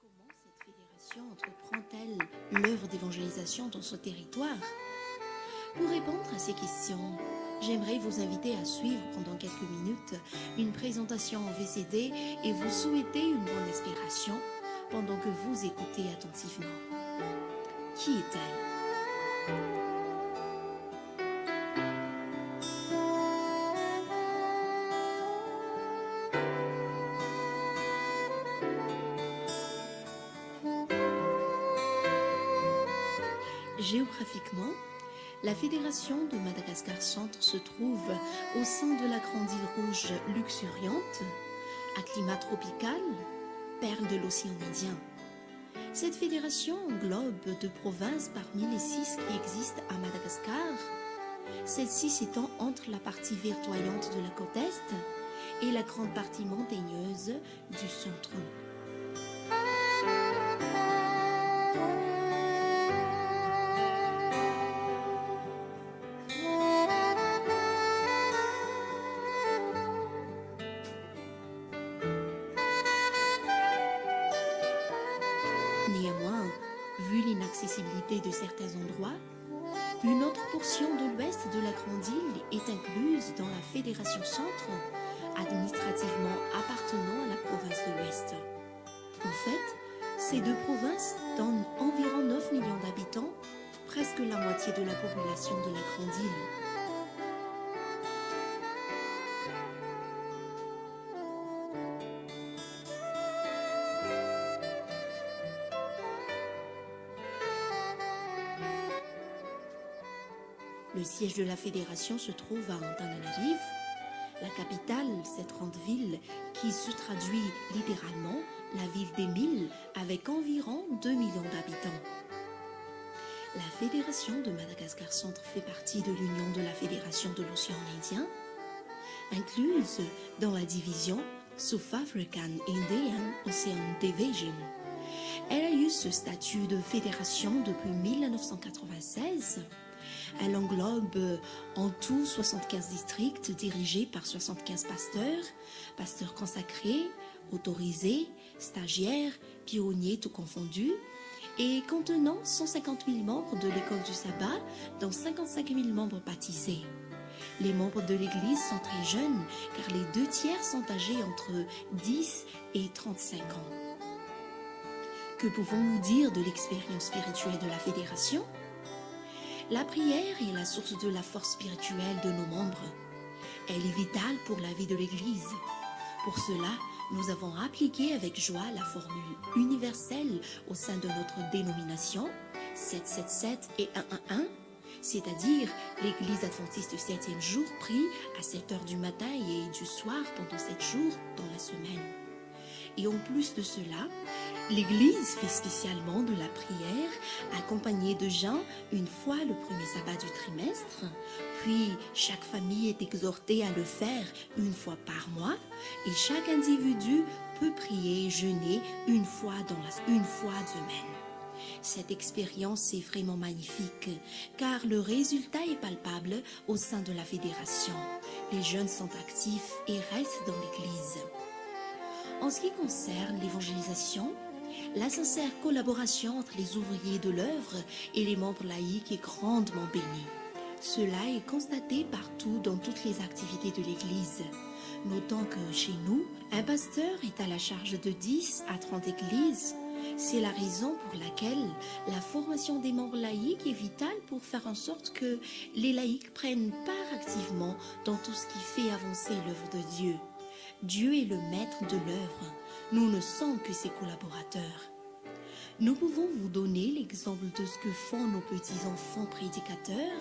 Comment cette fédération entreprend-elle l'œuvre d'évangélisation dans ce territoire? Pour répondre à ces questions, j'aimerais vous inviter à suivre pendant quelques minutes une présentation en VCD et vous souhaiter une bonne inspiration pendant que vous écoutez attentivement. Qui est-elle? Géographiquement, la Fédération de Madagascar Centre se trouve au sein de la Grande Île Rouge luxuriante, à climat tropical, perle de l'océan Indien. Cette fédération englobe 2 provinces parmi les 6 qui existent à Madagascar, celle-ci s'étend entre la partie verdoyante de la côte Est et la grande partie montagneuse du centre. Néanmoins, vu l'inaccessibilité de certains endroits, une autre portion de l'ouest de la Grande Île est incluse dans la Fédération Centre, administrativement appartenant à la province de l'Ouest. En fait, ces deux provinces donnent environ 9 millions d'habitants, presque la moitié de la population de la Grande Île. Le siège de la fédération se trouve à Antananarivo, la capitale, cette grande ville qui se traduit littéralement la ville des mille avec environ 2 millions d'habitants. La fédération de Madagascar Centre fait partie de l'union de la fédération de l'océan Indien, incluse dans la division South African Indian Ocean Division. Elle a eu ce statut de fédération depuis 1996. Elle englobe en tout 75 districts dirigés par 75 pasteurs consacrés, autorisés, stagiaires, pionniers tout confondus, et contenant 150 000 membres de l'école du sabbat, dont 55 000 membres baptisés. Les membres de l'église sont très jeunes, car les 2/3 sont âgés entre 10 et 35 ans. Que pouvons-nous dire de l'expérience spirituelle de la fédération ? La prière est la source de la force spirituelle de nos membres. Elle est vitale pour la vie de l'Église. Pour cela, nous avons appliqué avec joie la formule universelle au sein de notre dénomination 777 et 111, c'est-à-dire l'Église adventiste du 7e jour prie à 7 heures du matin et du soir pendant 7 jours dans la semaine. Et en plus de cela, l'Église fait spécialement de la prière accompagnée de jeûne une fois le premier sabbat du trimestre, puis chaque famille est exhortée à le faire une fois par mois et chaque individu peut prier et jeûner une fois semaine. Cette expérience est vraiment magnifique car le résultat est palpable au sein de la fédération. Les jeunes sont actifs et restent dans l'Église. En ce qui concerne l'évangélisation, la sincère collaboration entre les ouvriers de l'œuvre et les membres laïcs est grandement bénie. Cela est constaté partout dans toutes les activités de l'Église. Notons que chez nous, un pasteur est à la charge de 10 à 30 églises. C'est la raison pour laquelle la formation des membres laïcs est vitale pour faire en sorte que les laïcs prennent part activement dans tout ce qui fait avancer l'œuvre de Dieu. Dieu est le maître de l'œuvre. Nous ne sommes que ses collaborateurs. Nous pouvons vous donner l'exemple de ce que font nos petits-enfants prédicateurs.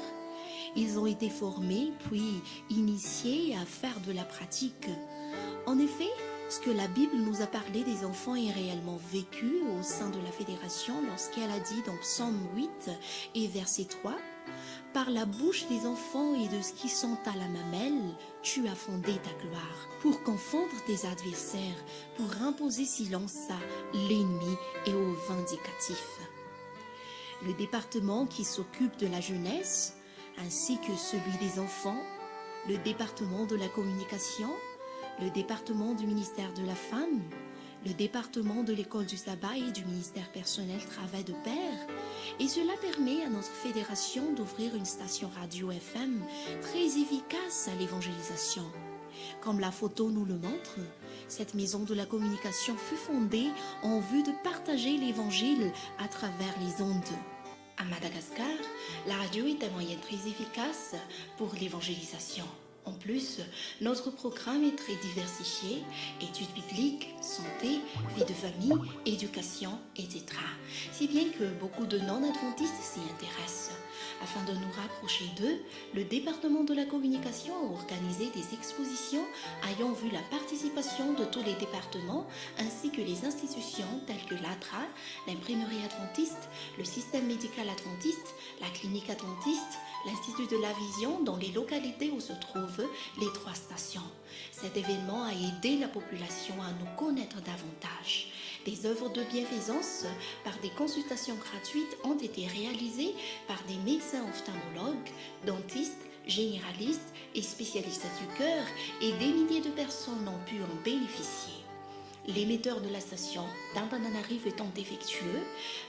Ils ont été formés puis initiés à faire de la pratique. En effet, ce que la Bible nous a parlé des enfants est réellement vécu au sein de la fédération lorsqu'elle a dit dans Psaume 8 et verset 3 « Par la bouche des enfants et de ce qui sont à la mamelle, tu as fondé ta gloire, pour confondre tes adversaires, pour imposer silence à l'ennemi et aux vindicatifs. » Le département qui s'occupe de la jeunesse, ainsi que celui des enfants, le département de la communication, le département du ministère de la femme, le département de l'école du sabbat et du ministère personnel travaillent de pair, et cela permet à notre fédération d'ouvrir une station radio FM très efficace à l'évangélisation. Comme la photo nous le montre, cette maison de la communication fut fondée en vue de partager l'évangile à travers les ondes. À Madagascar, la radio est un moyen très efficace pour l'évangélisation. En plus, notre programme est très diversifié, études bibliques, santé, vie de famille, éducation, etc. Si bien que beaucoup de non-adventistes s'y intéressent. Afin de nous rapprocher d'eux, le département de la communication a organisé des expositions ayant vu la participation de tous les départements ainsi que les institutions telles que l'ADRA, l'imprimerie adventiste, le système médical adventiste, la clinique adventiste, l'Institut de la Vision dans les localités où se trouvent les 3 stations. Cet événement a aidé la population à nous connaître davantage. Des œuvres de bienfaisance par des consultations gratuites ont été réalisées par des médecins ophtalmologues, dentistes, généralistes et spécialistes du cœur et des milliers de personnes ont pu en bénéficier. L'émetteur de la station d'Antananarivo étant défectueux,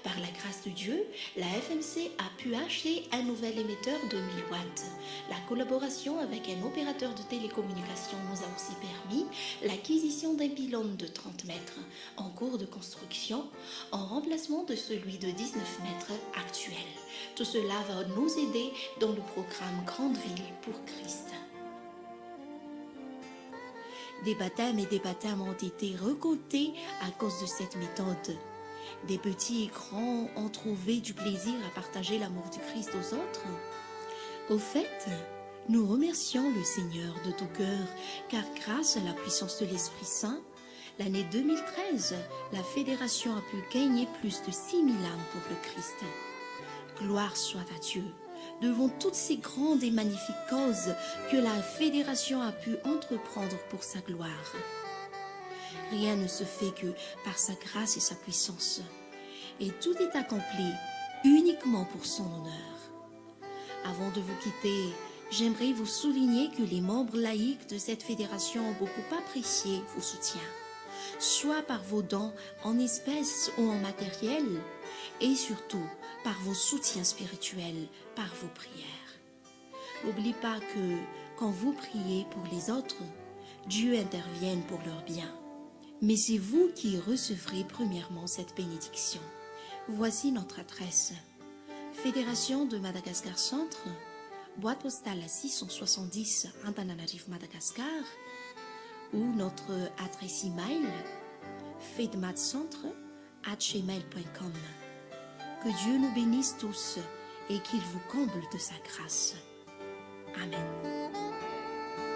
par la grâce de Dieu, la FMC a pu acheter un nouvel émetteur de 1000 watts. La collaboration avec un opérateur de télécommunications nous a aussi permis l'acquisition d'un pylône de 30 mètres en cours de construction, en remplacement de celui de 19 mètres actuel. Tout cela va nous aider dans le programme Grande Ville pour Christ. Des baptêmes et des baptêmes ont été récoltés à cause de cette méthode. Des petits et grands ont trouvé du plaisir à partager l'amour du Christ aux autres. Au fait, nous remercions le Seigneur de tout cœur, car grâce à la puissance de l'Esprit Saint, l'année 2013, la Fédération a pu gagner plus de 6000 âmes pour le Christ. Gloire soit à Dieu. Devant toutes ces grandes et magnifiques causes que la Fédération a pu entreprendre pour sa gloire. Rien ne se fait que par sa grâce et sa puissance, et tout est accompli uniquement pour son honneur. Avant de vous quitter, j'aimerais vous souligner que les membres laïcs de cette fédération ont beaucoup apprécié vos soutiens, soit par vos dons en espèces ou en matériel, et surtout par vos soutiens spirituels, par vos prières. N'oubliez pas que quand vous priez pour les autres, Dieu intervient pour leur bien. Mais c'est vous qui recevrez premièrement cette bénédiction. Voici notre adresse. Fédération de Madagascar Centre, boîte postale à 670 Antananarivo, Madagascar, ou notre adresse email fedmatcentre@gmail.com. Que Dieu nous bénisse tous et qu'il vous comble de sa grâce. Amen.